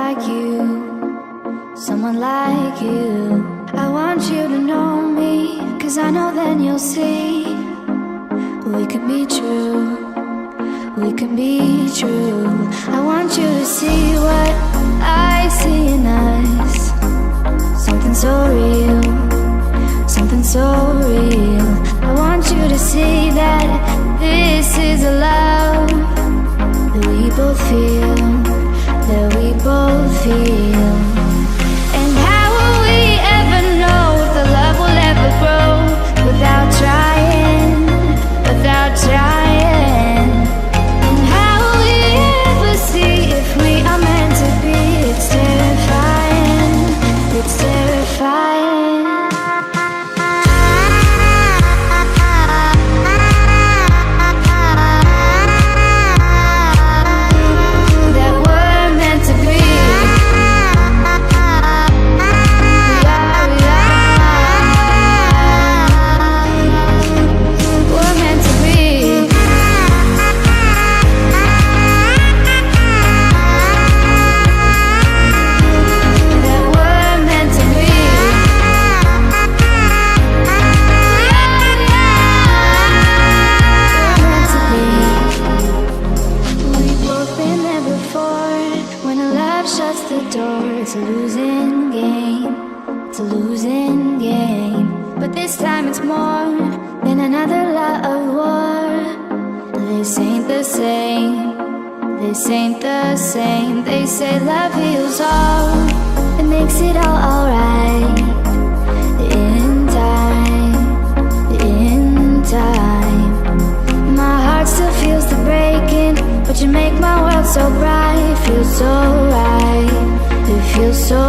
like you, someone like you. I want you to know me, 'cause I know then you'll see we can be true, we can be true. I want you to see what I see in us, something so real, something so real. I want you to see that this is a love that we both feel, that we both feel. And how will we ever know if the love will ever grow without trying, without trying? And how will we ever see if we are meant to be? It's terrifying, it's terrifying. Shuts the door, it's a losing game, it's a losing game. But this time it's more than another lot of war. This ain't the same, this ain't the same. They say love heals all, it makes it all alright. In time, in time. My heart still feels the breaking, but you make my world so bright. It feels so right, it feels so